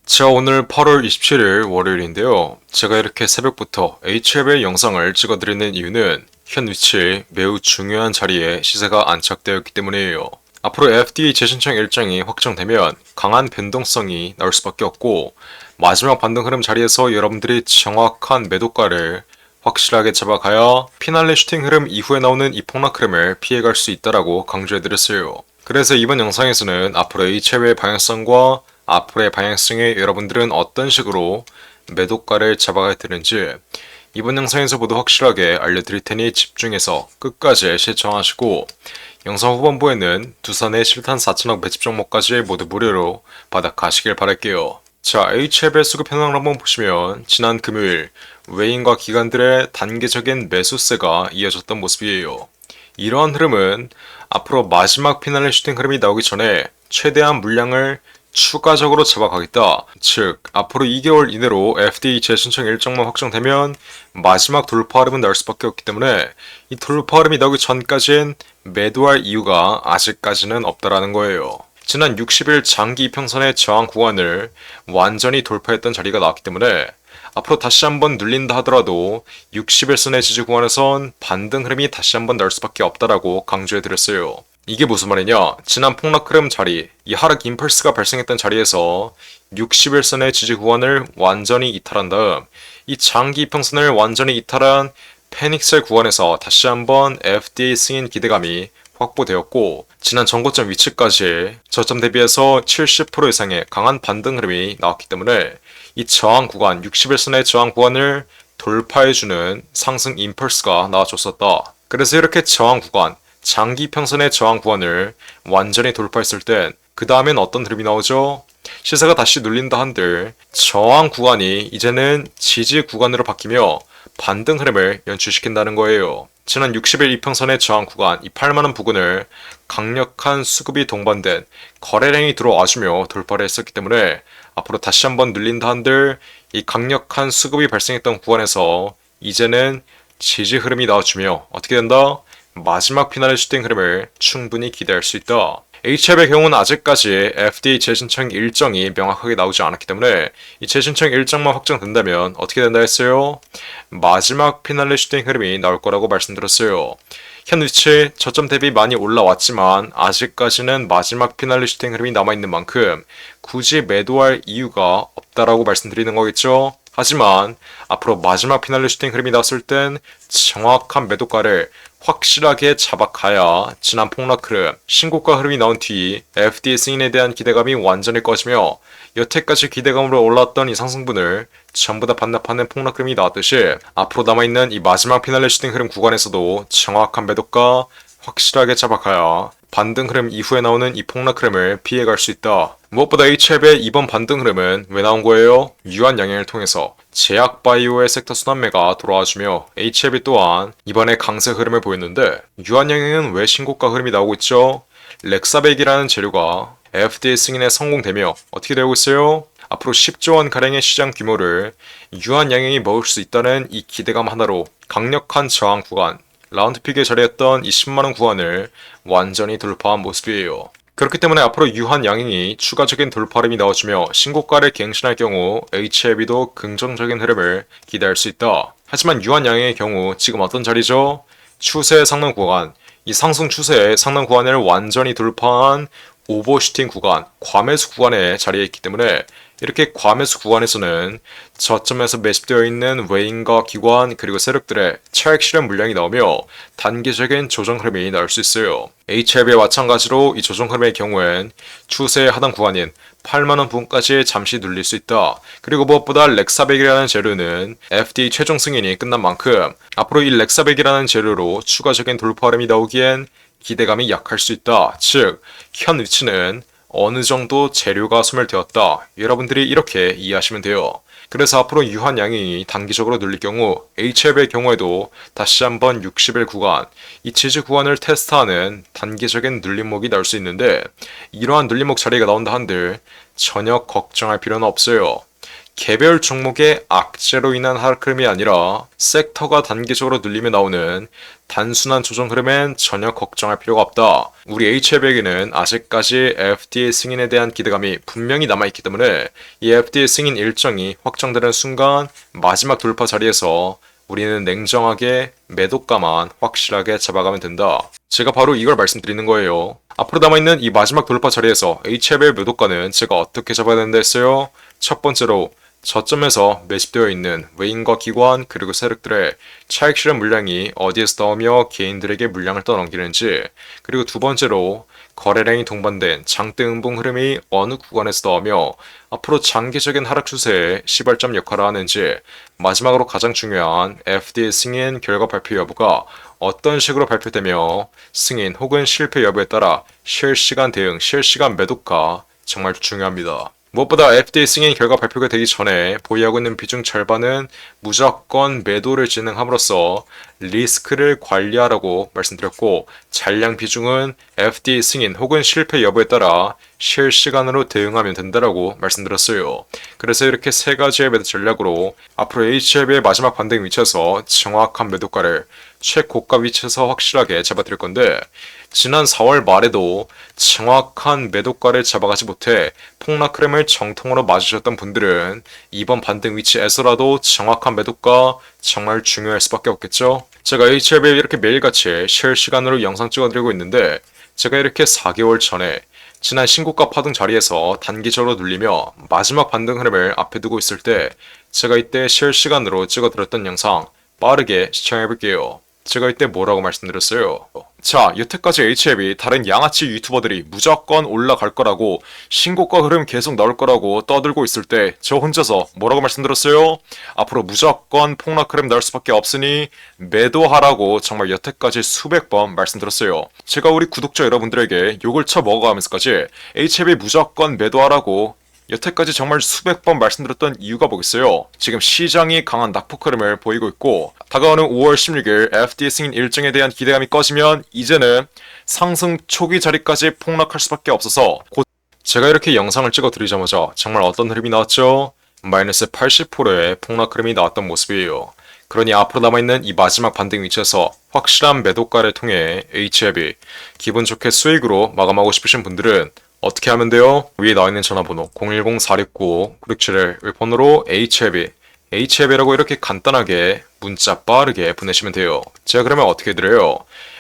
자, 오늘 8월 27일 월요일인데요. 제가 이렇게 새벽부터 HL의 영상을 찍어드리는 이유는 현 위치 매우 중요한 자리에 시세가 안착되어 있기 때문이에요. 앞으로 FDA 재신청 일정이 확정되면 강한 변동성이 나올 수밖에 없고 마지막 반등 흐름 자리에서 여러분들이 정확한 매도가를 확실하게 잡아가야 피날레 슈팅 흐름 이후에 나오는 이 폭락 흐름을 피해갈 수 있다라고 강조해드렸어요. 그래서 이번 영상에서는 앞으로 HL의 방향성과 앞으로의 방향성에 여러분들은 어떤 식으로 매도가를 잡아가야 되는지 이번 영상에서 모두 확실하게 알려드릴 테니 집중해서 끝까지 시청하시고 영상 후반부에는 두산의 실탄 4천억 매집 종목까지 모두 무료로 받아가시길 바랄게요. 자, HL의 수급 현황을 한번 보시면 지난 금요일 외인과 기관들의 단계적인 매수세가 이어졌던 모습이에요. 이러한 흐름은 앞으로 마지막 피날레 슈팅 흐름이 나오기 전에 최대한 물량을 추가적으로 잡아가겠다. 즉, 앞으로 2개월 이내로 FDA 재신청 일정만 확정되면 마지막 돌파 흐름은 나올 수밖에 없기 때문에 이 돌파 흐름이 나오기 전까진 매도할 이유가 아직까지는 없다라는 거예요. 지난 60일 장기 이평선의 저항 구간을 완전히 돌파했던 자리가 나왔기 때문에 앞으로 다시 한번 눌린다 하더라도 60일선의 지지 구간에선 반등 흐름이 다시 한번 나올 수밖에 없다라고 강조해드렸어요. 이게 무슨 말이냐? 지난 폭락 흐름 자리, 이 하락 임펄스가 발생했던 자리에서 60일선의 지지 구간을 완전히 이탈한 다음 이 장기 이평선을 완전히 이탈한 패닉셀 구간에서 다시 한번 FDA 승인 기대감이 확보되었고 지난 전고점 위치까지 저점 대비해서 70% 이상의 강한 반등 흐름이 나왔기 때문에 이 저항 구간, 60일선의 저항 구간을 돌파해주는 상승 임펄스가 나와줬었다. 그래서 이렇게 저항 구간, 장기 평선의 저항 구간을 완전히 돌파했을 땐 그 다음엔 어떤 흐름이 나오죠? 시세가 다시 눌린다 한들 저항 구간이 이제는 지지 구간으로 바뀌며 반등 흐름을 연출시킨다는 거예요. 지난 60일 이평선의 저항 구간, 이 8만원 부근을 강력한 수급이 동반된 거래량이 들어와주며 돌파를 했었기 때문에 앞으로 다시 한번 눌린다 한들 이 강력한 수급이 발생했던 구간에서 이제는 지지 흐름이 나와주며 어떻게 된다? 마지막 피날레 슈팅 흐름을 충분히 기대할 수 있다. HL의 경우는 아직까지 FDA 재신청 일정이 명확하게 나오지 않았기 때문에 이 재신청 일정만 확정된다면 어떻게 된다 했어요? 마지막 피날레 슈팅 흐름이 나올 거라고 말씀드렸어요. 현 위치 저점 대비 많이 올라왔지만 아직까지는 마지막 피날레 슈팅 흐름이 남아있는 만큼 굳이 매도할 이유가 없다라고 말씀드리는 거겠죠? 하지만 앞으로 마지막 피날레 슈팅 흐름이 나왔을 땐 정확한 매도가를 확실하게 잡아가야 지난 폭락 흐름, 신고가 흐름이 나온 뒤 FDA 승인에 대한 기대감이 완전히 꺼지며 여태까지 기대감으로 올랐던 이 상승분을 전부 다 반납하는 폭락 흐름이 나왔듯이 앞으로 남아있는 이 마지막 피날레 슈팅 흐름 구간에서도 정확한 매도가 확실하게 잡아가야 반등 흐름 이후에 나오는 이 폭락 흐름을 피해갈 수 있다. 무엇보다 HL의 이번 반등 흐름은 왜 나온 거예요? 유한 양행을 통해서 제약바이오의 섹터 순환매가 돌아와주며 HLB 또한 이번에 강세 흐름을 보였는데 유한 양행은 왜 신고가 흐름이 나오고 있죠? 렉사백이라는 재료가 FDA 승인에 성공되며 어떻게 되고 있어요? 앞으로 10조 원 가량의 시장 규모를 유한 양행이 먹을 수 있다는 이 기대감 하나로 강력한 저항 구간, 라운드픽에 자리했던 이 10만원 구간을 완전히 돌파한 모습이에요. 그렇기 때문에 앞으로 유한 양행이 추가적인 돌파 흐름이 나와주며 신고가를 갱신할 경우 HLB도 긍정적인 흐름을 기대할 수 있다. 하지만 유한 양행의 경우 지금 어떤 자리죠? 추세 상승 구간, 이 상승 추세의 상승 구간을 완전히 돌파한 오버슈팅 구간, 과매수 구간에 자리해 있기 때문에 이렇게 과매수 구간에서는 저점에서 매집되어 있는 외인과 기관 그리고 세력들의 차익 실현 물량이 나오며 단기적인 조정 흐름이 나올 수 있어요. HLB와 마찬가지로 이 조정 흐름의 경우엔 추세의 하단 구간인 8만원 부분까지 잠시 눌릴 수 있다. 그리고 무엇보다 렉사백이라는 재료는 FDA 최종 승인이 끝난 만큼 앞으로 이 렉사백이라는 재료로 추가적인 돌파 흐름이 나오기엔 기대감이 약할 수 있다. 즉, 현 위치는 어느 정도 재료가 소멸되었다. 여러분들이 이렇게 이해하시면 돼요. 그래서 앞으로 유한 양행이 단기적으로 눌릴 경우 HLB의 경우에도 다시 한번 60일 구간, 이 지지 구간을 테스트하는 단기적인 눌림목이 나올 수 있는데 이러한 눌림목 자리가 나온다 한들 전혀 걱정할 필요는 없어요. 개별 종목의 악재로 인한 하락 흐름이 아니라 섹터가 단기적으로 눌림에 나오는 단순한 조정 흐름엔 전혀 걱정할 필요가 없다. 우리 HL에게는 아직까지 FDA 승인에 대한 기대감이 분명히 남아있기 때문에 이 FDA 승인 일정이 확정되는 순간 마지막 돌파 자리에서 우리는 냉정하게 매도가만 확실하게 잡아가면 된다. 제가 바로 이걸 말씀드리는 거예요. 앞으로 남아있는 이 마지막 돌파 자리에서 HL의 매도가는 제가 어떻게 잡아야 된다 했어요? 첫 번째로 저점에서 매집되어 있는 외인과 기관 그리고 세력들의 차익 실현 물량이 어디에서 나오며 개인들에게 물량을 떠넘기는지, 그리고 두 번째로 거래량이 동반된 장대 음봉 흐름이 어느 구간에서 나오며 앞으로 장기적인 하락 추세에 시발점 역할을 하는지, 마지막으로 가장 중요한 FDA 승인 결과 발표 여부가 어떤 식으로 발표되며 승인 혹은 실패 여부에 따라 실시간 대응, 실시간 매도가 정말 중요합니다. 무엇보다 FDA 승인 결과 발표가 되기 전에 보유하고 있는 비중 절반은 무조건 매도를 진행함으로써 리스크를 관리하라고 말씀드렸고, 잔량 비중은 FDA 승인 혹은 실패 여부에 따라 실시간으로 대응하면 된다라고 말씀드렸어요. 그래서 이렇게 세 가지의 매도 전략으로 앞으로 HLB의 마지막 반등 위치에서 정확한 매도가를 최고가 위치에서 확실하게 잡아드릴 건데, 지난 4월 말에도 정확한 매도가를 잡아가지 못해 폭락 흐름을 정통으로 맞으셨던 분들은 이번 반등 위치에서라도 정확한 매도가 정말 중요할 수밖에 없겠죠. 제가 HLB에 이렇게 매일같이 실시간으로 영상 찍어드리고 있는데, 제가 이렇게 4개월 전에 지난 신고가 파동 자리에서 단기적으로 눌리며 마지막 반등 흐름을 앞에 두고 있을 때 제가 이때 실시간으로 찍어드렸던 영상 빠르게 시청해볼게요. 제가 이때 뭐라고 말씀드렸어요? 자, 여태까지 HLB 다른 양아치 유튜버들이 무조건 올라갈 거라고, 신고가 흐름 계속 나올 거라고 떠들고 있을 때 저 혼자서 뭐라고 말씀드렸어요? 앞으로 무조건 폭락 흐름 나올 수밖에 없으니 매도하라고 정말 여태까지 수백 번 말씀드렸어요. 제가 우리 구독자 여러분들에게 욕을 쳐먹어가면서까지 HLB 무조건 매도하라고 여태까지 정말 수백 번 말씀드렸던 이유가 뭐겠어요? 지금 시장이 강한 낙폭 흐름을 보이고 있고, 다가오는 5월 16일 FDA 승인 일정에 대한 기대감이 꺼지면 이제는 상승 초기 자리까지 폭락할 수밖에 없어서, 제가 이렇게 영상을 찍어 드리자마자 정말 어떤 흐름이 나왔죠? 마이너스 80%의 폭락 흐름이 나왔던 모습이에요. 그러니 앞으로 남아있는 이 마지막 반등 위치에서 확실한 매도가를 통해 HLB 기분 좋게 수익으로 마감하고 싶으신 분들은 어떻게 하면 돼요? 위에 나와있는 전화번호 010-469-9671 번호로 HLB라고 이렇게 간단하게 문자 빠르게 보내시면 돼요. 제가 그러면 어떻게 드려요?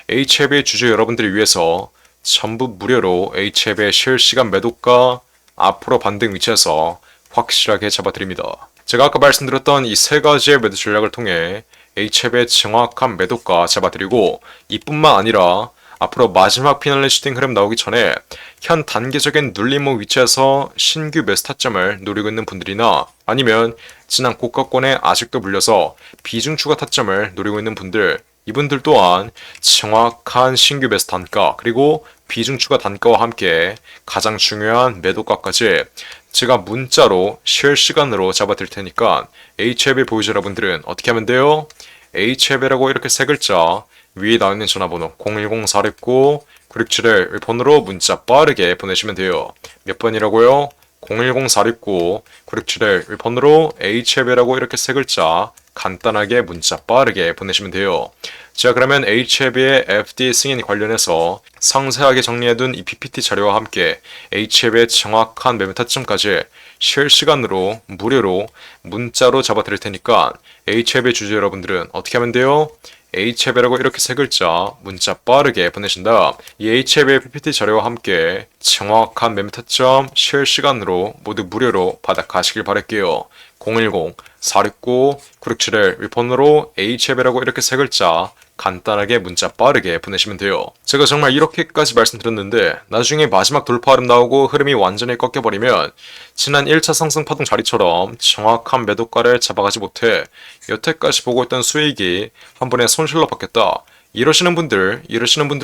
HLB 주주 여러분들을 위해서 전부 무료로 HLB의 실시간 매도가 앞으로 반등 위치에서 확실하게 잡아드립니다. 제가 아까 말씀드렸던 이 세 가지의 매도 전략을 통해 HLB의 정확한 매도가 잡아드리고, 이뿐만 아니라 앞으로 마지막 피날레 슈팅 흐름 나오기 전에 현 단기적인 눌림목 위치에서 신규 매수 타점을 노리고 있는 분들이나, 아니면 지난 고가권에 아직도 물려서 비중 추가 타점을 노리고 있는 분들, 이분들 또한 정확한 신규 매수 단가 그리고 비중 추가 단가와 함께 가장 중요한 매도가까지 제가 문자로 실시간으로 잡아드릴 테니까 HLB 보유자 여러분들은 어떻게 하면 돼요? HLB라고 이렇게 세 글자 위에 나와있는 전화번호 010-469-9671 번호로 문자 빠르게 보내시면 돼요. 몇 번이라고요? 010-469-9671 번호로 HLB라고 이렇게 세 글자 간단하게 문자 빠르게 보내시면 돼요. 제가 그러면 HLB의 FDA 승인 관련해서 상세하게 정리해둔 이 PPT 자료와 함께 HLB의 정확한 매매 타점까지 실시간으로 무료로 문자로 잡아드릴 테니까 HLB 주주 여러분들은 어떻게 하면 돼요? HLB라고 이렇게 세 글자 문자 빠르게 보내신다. 이 HLB의 PPT 자료와 함께 정확한 매매 타점 실시간으로 모두 무료로 받아가시길 바랄게요. 010-469-9671 번호로 HLB라고 이렇게 세 글자 간단하게 문자 빠르게 보내시면 돼요. 제가 정말 이렇게까지 말씀드렸는데 나중에 마지막 돌파 흐름 나오고 흐름이 완전히 꺾여버리면 지난 1차 상승 파동 자리처럼 정확한 매도가를 잡아가지 못해 여태까지 보고 있던 수익이 한 번에 손실로 바뀌었다. 이러시는 분들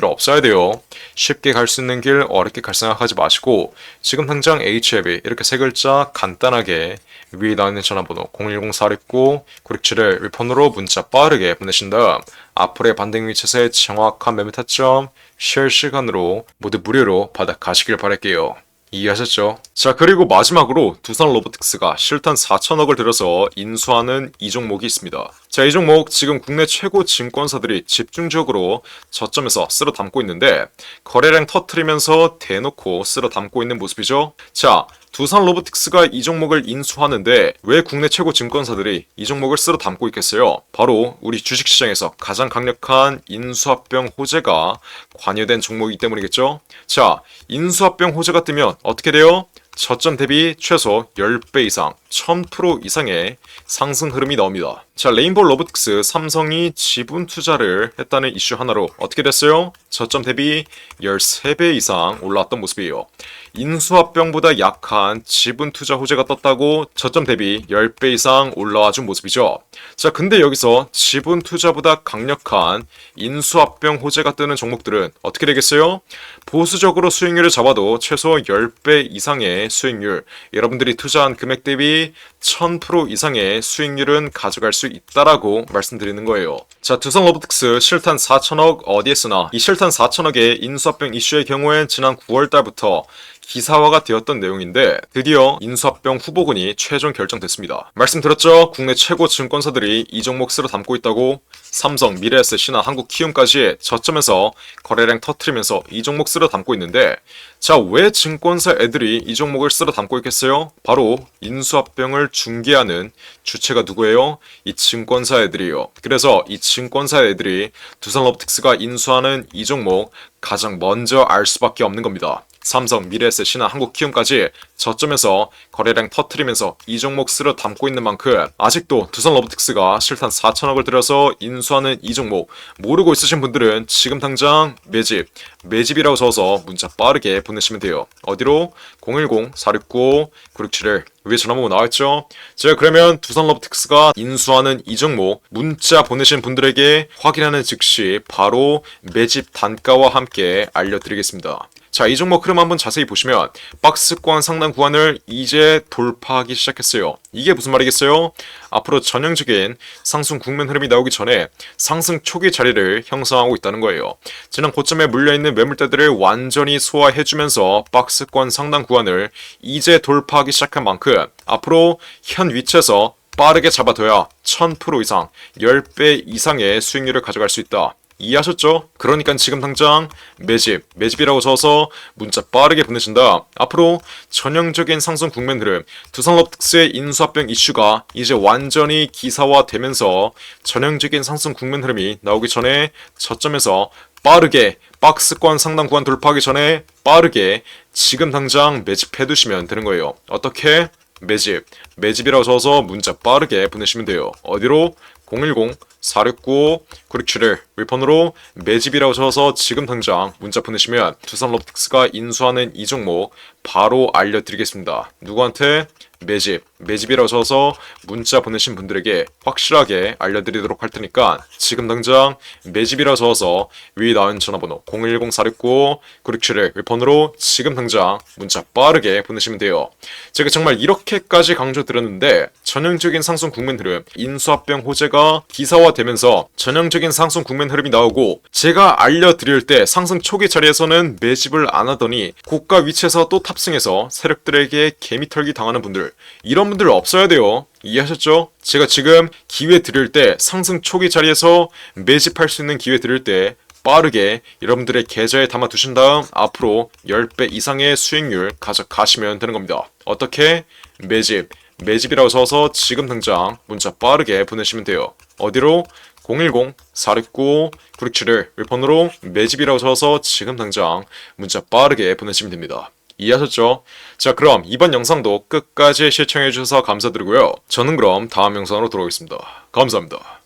없어야 돼요. 쉽게 갈 수 있는 길 어렵게 갈 생각하지 마시고 지금 당장 HLB 이렇게 세 글자 간단하게 위에 나와 있는 전화번호 010-469-9671 폰으로 문자 빠르게 보내신 다음 앞으로의 반등 위치에서의 정확한 매매 타점 실시간으로 모두 무료로 받아 가시길 바랄게요. 이해하셨죠? 자, 그리고 마지막으로 두산 로보틱스가 실탄 4천억을 들여서 인수하는 이 종목이 있습니다. 자, 이 종목 지금 국내 최고 증권사들이 집중적으로 저점에서 쓸어 담고 있는데 거래량 터트리면서 대놓고 쓸어 담고 있는 모습이죠. 자, 두산 로보틱스가 이 종목을 인수하는데 왜 국내 최고 증권사들이 이 종목을 쓸어 담고 있겠어요? 바로 우리 주식시장에서 가장 강력한 인수합병 호재가 관여된 종목이기 때문이겠죠? 자, 인수합병 호재가 뜨면 어떻게 돼요? 저점 대비 최소 10배 이상, 1000% 이상의 상승 흐름이 나옵니다. 자, 레인보우 로보틱스 삼성이 지분 투자를 했다는 이슈 하나로 어떻게 됐어요? 저점 대비 13배 이상 올라왔던 모습이에요. 인수합병보다 약한 지분 투자 호재가 떴다고 저점 대비 10배 이상 올라와 준 모습이죠. 자, 근데 여기서 지분 투자보다 강력한 인수합병 호재가 뜨는 종목들은 어떻게 되겠어요? 보수적으로 수익률을 잡아도 최소 10배 이상의 수익률, 여러분들이 투자한 금액 대비 1000% 이상의 수익률은 가져갈 수 있다라고 말씀드리는 거예요. 자, 두산 로보틱스 실탄 4천억 어디에 쓰나? 이 실탄 4천억의 인수합병 이슈의 경우엔 지난 9월 달부터 기사화가 되었던 내용인데 드디어 인수합병 후보군이 최종 결정됐습니다. 말씀드렸죠? 국내 최고 증권사들이 이 종목 쓸어 담고 있다고. 삼성, 미래에셋, 신한, 한국키움까지 저점에서 거래량 터트리면서 이 종목 쓸어 담고 있는데 자, 왜 증권사 애들이 이 종목을 쓸어 담고 있겠어요? 바로 인수합병을 중개하는 주체가 누구예요? 이 증권사 애들이에요. 그래서 이 증권사 애들이 두산 로보틱스가 인수하는 이 종목 가장 먼저 알 수밖에 없는 겁니다. 삼성, 미래에셋, 신한, 한국키움까지 저점에서 거래량 터트리면서 이 종목 쓸어 담고 있는 만큼 아직도 두산 로보틱스가 실탄 4천억을 들여서 인수하는 이 종목 모르고 있으신 분들은 지금 당장 매집이라고 적어서 문자 빠르게 보내시면 돼요. 어디로? 010-469-9671 위에 전화번호 나와있죠? 제가 그러면 두산 로보틱스가 인수하는 이 종목 문자 보내신 분들에게 확인하는 즉시 바로 매집 단가와 함께 알려드리겠습니다. 자, 이 종목 흐름 한번 자세히 보시면 박스권 상단 구간을 이제 돌파하기 시작했어요. 이게 무슨 말이겠어요? 앞으로 전형적인 상승 국면 흐름이 나오기 전에 상승 초기 자리를 형성하고 있다는 거예요. 지난 고점에 물려있는 매물대들을 완전히 소화해주면서 박스권 상단 구간을 이제 돌파하기 시작한 만큼 앞으로 현 위치에서 빠르게 잡아둬야 1000% 이상, 10배 이상의 수익률을 가져갈 수 있다. 이해하셨죠? 그러니까 지금 당장 매집이라고 적어서 문자 빠르게 보내신다. 앞으로 전형적인 상승 국면 흐름, 두산 로보틱스의 인수합병 이슈가 이제 완전히 기사화되면서 전형적인 상승 국면 흐름이 나오기 전에 저점에서 빠르게 박스권 상단 구간 돌파하기 전에 빠르게 지금 당장 매집해 두시면 되는 거예요. 어떻게? 매집이라고 적어서 문자 빠르게 보내시면 돼요. 어디로? 010-469-9671 윌폰으로 매집이라고 적어서 지금 당장 문자 보내시면 두산 로보틱스가 인수하는 이 종목 바로 알려드리겠습니다. 누구한테? 매집이라고 적어서 문자 보내신 분들에게 확실하게 알려드리도록 할 테니까 지금 당장 매집이라고 적어서 위에 나온 전화번호 010-469-9671 윌폰으로 지금 당장 문자 빠르게 보내시면 돼요. 제가 정말 이렇게까지 강조드렸는데 전형적인 상승 국면 흐름, 인수합병 호재가 기사화되면서 전형적인 상승 국면 흐름이 나오고 제가 알려드릴 때 상승 초기 자리에서는 매집을 안 하더니 고가 위치에서 또 탑승해서 세력들에게 개미털기 당하는 분들, 이런 분들 없어야 돼요. 이해하셨죠? 제가 지금 기회 드릴 때 상승 초기 자리에서 매집할 수 있는 기회 드릴 때 빠르게 여러분들의 계좌에 담아 두신 다음 앞으로 10배 이상의 수익률 가져가시면 되는 겁니다. 어떻게? 매집이라고 써서 지금 당장 문자 빠르게 보내시면 돼요. 어디로? 010-469-9671 윌폰으로 매집이라고 적어서 지금 당장 문자 빠르게 보내시면 됩니다. 이해하셨죠? 자, 그럼 이번 영상도 끝까지 시청해주셔서 감사드리고요. 저는 그럼 다음 영상으로 돌아오겠습니다. 감사합니다.